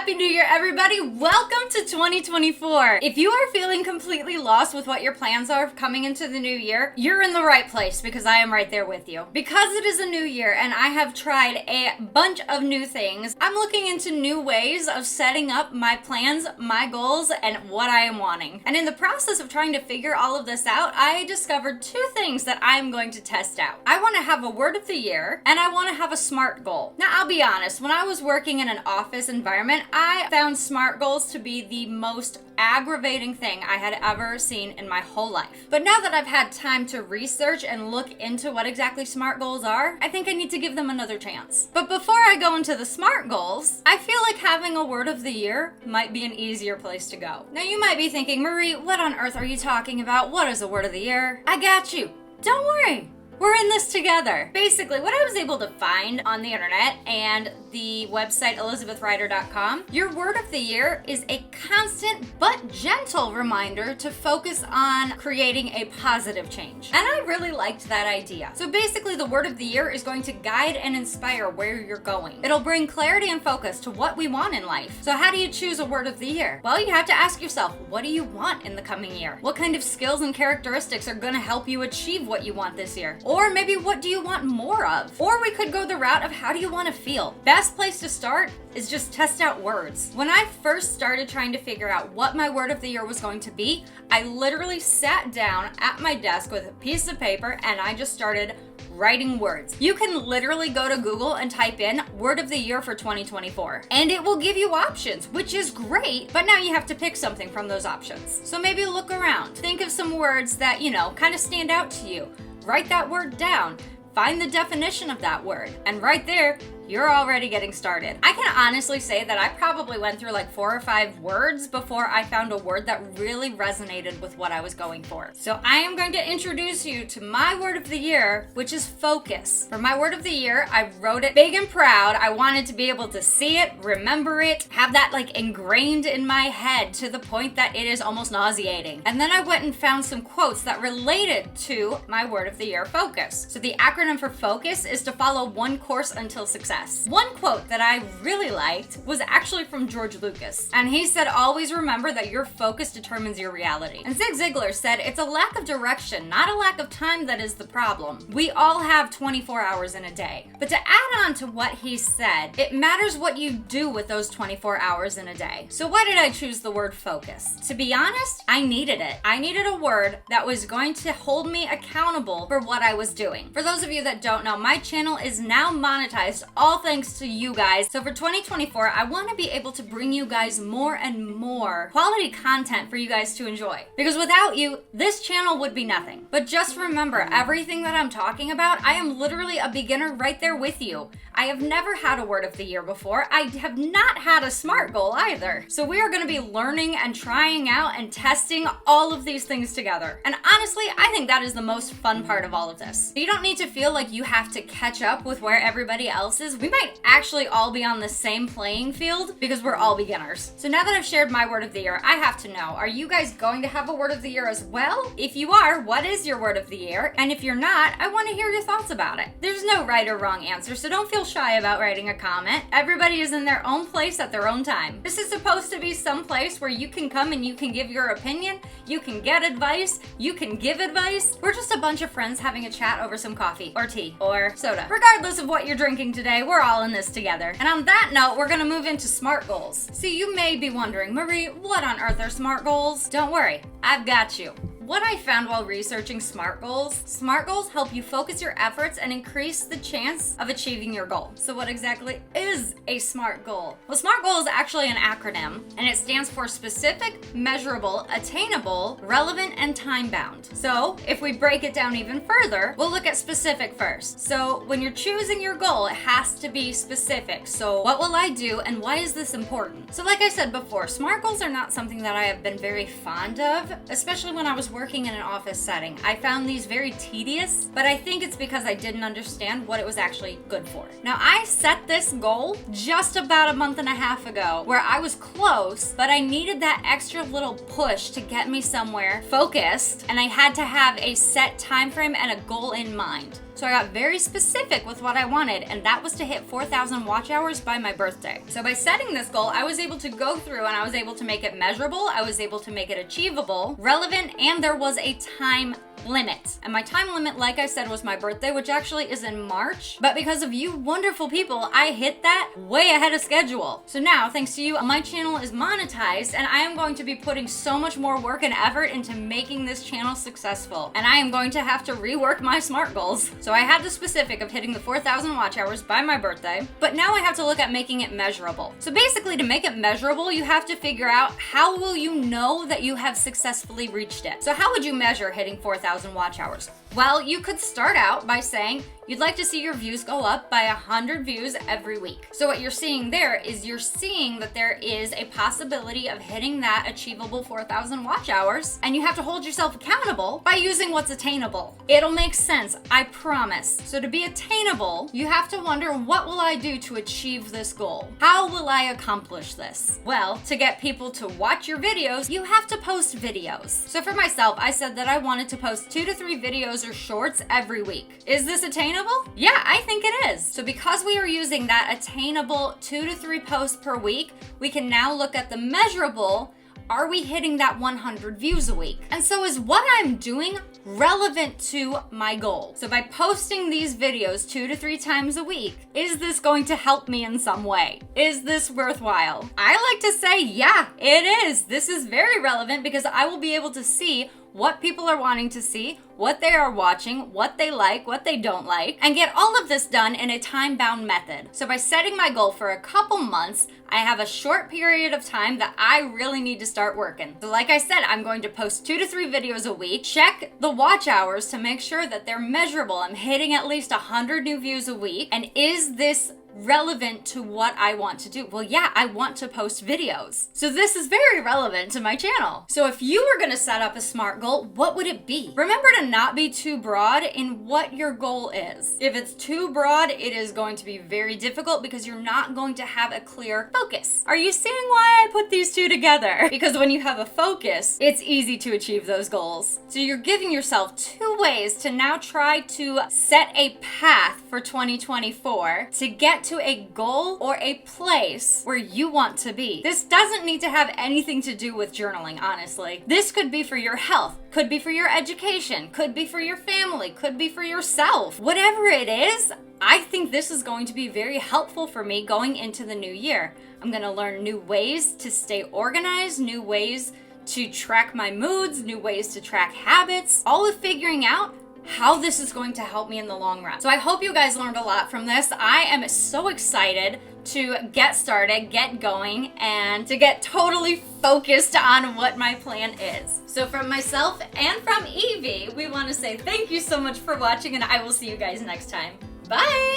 Happy New Year, everybody! Welcome to 2024. If you are feeling completely lost with what your plans are coming into the new year, you're in the right place because I am right there with you. Because it is a new year and I have tried a bunch of new things, I'm looking into new ways of setting up my plans, my goals, and what I am wanting. And in the process of trying to figure all of this out, I discovered two things that I'm going to test out. I want to have a word of the year and I want to have a SMART goal. Now, I'll be honest, when I was working in an office environment, I found SMART goals to be the most aggravating thing I had ever seen in my whole life. But now that I've had time to research and look into what exactly SMART goals are, I think I need to give them another chance. But before I go into the SMART goals, I feel like having a word of the year might be an easier place to go. Now you might be thinking, Marie, what on earth are you talking about? What is a word of the year? I got you. Don't worry. We're in this together. Basically, what I was able to find on the internet and the website elizabethrider.com, your word of the year is a constant but gentle reminder to focus on creating a positive change. And I really liked that idea. So basically, the word of the year is going to guide and inspire where you're going. It'll bring clarity and focus to what we want in life. So how do you choose a word of the year? Well, you have to ask yourself, what do you want in the coming year? What kind of skills and characteristics are going to help you achieve what you want this year? Or maybe what do you want more of? Or we could go the route of how do you want to feel? Best place to start is just test out words. When I first started trying to figure out what my word of the year was going to be, I literally sat down at my desk with a piece of paper and I just started writing words. You can literally go to Google and type in word of the year for 2024 and it will give you options, which is great, but now you have to pick something from those options. So maybe look around, think of some words that, kind of stand out to you. Write that word down, find the definition of that word, and right there, you're already getting started. I can honestly say that I probably went through like 4 or 5 words before I found a word that really resonated with what I was going for. So I am going to introduce you to my word of the year, which is focus. For my word of the year, I wrote it big and proud. I wanted to be able to see it, remember it, have that like ingrained in my head to the point that it is almost nauseating. And then I went and found some quotes that related to my word of the year, focus. So the acronym for focus is to follow one course until success. One quote that I really liked was actually from George Lucas, and he said, always remember that your focus determines your reality. And Zig Ziglar said, it's a lack of direction, not a lack of time that is the problem. We all have 24 hours in a day. But to add on to what he said, it matters what you do with those 24 hours in a day. So why did I choose the word focus? To be honest, I needed it. I needed a word that was going to hold me accountable for what I was doing. For those of you that don't know, my channel is now monetized, all thanks to you guys. So for 2024, I want to be able to bring you guys more and more quality content for you guys to enjoy. Because without you, this channel would be nothing. But just remember, everything that I'm talking about, I am literally a beginner right there with you. I have never had a word of the year before. I have not had a SMART goal either. So we are going to be learning and trying out and testing all of these things together. And honestly, I think that is the most fun part of all of this. You don't need to feel like you have to catch up with where everybody else is. We might actually all be on the same playing field because we're all beginners. So now that I've shared my word of the year, I have to know, are you guys going to have a word of the year as well? If you are, what is your word of the year? And if you're not, I want to hear your thoughts about it. There's no right or wrong answer, so don't feel shy about writing a comment. Everybody is in their own place at their own time. This is supposed to be some place where you can come and you can give your opinion, you can get advice, you can give advice. We're just a bunch of friends having a chat over some coffee or tea or soda. Regardless of what you're drinking today, we're all in this together. And on that note, we're gonna move into SMART goals. So you may be wondering, Marie, what on earth are SMART goals? Don't worry, I've got you. What I found while researching SMART goals help you focus your efforts and increase the chance of achieving your goal. So what exactly is a SMART goal? Well, SMART goal is actually an acronym, and it stands for specific, measurable, attainable, relevant, and time-bound. So if we break it down even further, we'll look at specific first. So when you're choosing your goal, it has to be specific. So what will I do, and why is this important? So like I said before, SMART goals are not something that I have been very fond of, especially when I was working in an office setting. I found these very tedious, but I think it's because I didn't understand what it was actually good for. Now, I set this goal just about a month and a half ago where I was close, but I needed that extra little push to get me somewhere focused, and I had to have a set time frame and a goal in mind. So I got very specific with what I wanted, and that was to hit 4,000 watch hours by my birthday. So by setting this goal, I was able to go through and I was able to make it measurable, I was able to make it achievable, relevant, and there was a time limit. And my time limit, like I said, was my birthday, which actually is in March. But because of you wonderful people, I hit that way ahead of schedule. So now, thanks to you, my channel is monetized, and I am going to be putting so much more work and effort into making this channel successful. And I am going to have to rework my SMART goals. So I had the specific of hitting the 4,000 watch hours by my birthday, but now I have to look at making it measurable. So basically, to make it measurable, you have to figure out how will you know that you have successfully reached it. So how would you measure hitting 4,000 watch hours? Well, you could start out by saying you'd like to see your views go up by 100 views every week. So what you're seeing there is you're seeing that there is a possibility of hitting that achievable 4,000 watch hours, and you have to hold yourself accountable by using what's attainable. It'll make sense, I promise. So to be attainable, you have to wonder, what will I do to achieve this goal? How will I accomplish this? Well, to get people to watch your videos, you have to post videos. So for myself, I said that I wanted to post 2 to 3 videos or shorts every week. Is this attainable? Yeah, I think it is. So because we are using that attainable 2 to 3 posts per week, we can now look at the measurable. Are we hitting that 100 views a week? And so is what I'm doing relevant to my goal? So by posting these videos 2 to 3 times a week, is this going to help me in some way? Is this worthwhile? I like to say, yeah, it is. This is very relevant because I will be able to see what people are wanting to see, what they are watching, what they like, what they don't like, and get all of this done in a time-bound method. So by setting my goal for a couple months, I have a short period of time that I really need to start working. So like I said, I'm going to post 2 to 3 videos a week, check the watch hours to make sure that they're measurable. I'm hitting at least 100 new views a week, and is this relevant to what I want to do? Well, yeah, I want to post videos. So this is very relevant to my channel. So if you were going to set up a SMART goal, what would it be? Remember to not be too broad in what your goal is. If it's too broad, it is going to be very difficult because you're not going to have a clear focus. Are you seeing why I put these two together? Because when you have a focus, it's easy to achieve those goals. So you're giving yourself 2 ways to now try to set a path for 2024 to get to a goal or a place where you want to be. This doesn't need to have anything to do with journaling, honestly. This could be for your health, could be for your education, could be for your family, could be for yourself. Whatever it is, I think this is going to be very helpful for me going into the new year. I'm going to learn new ways to stay organized, new ways to track my moods, new ways to track habits, all with figuring out how this is going to help me in the long run. So I hope you guys learned a lot from this. I am so excited to get started, get going, and to get totally focused on what my plan is. So from myself and from Evie, we want to say thank you so much for watching, and I will see you guys next time. Bye!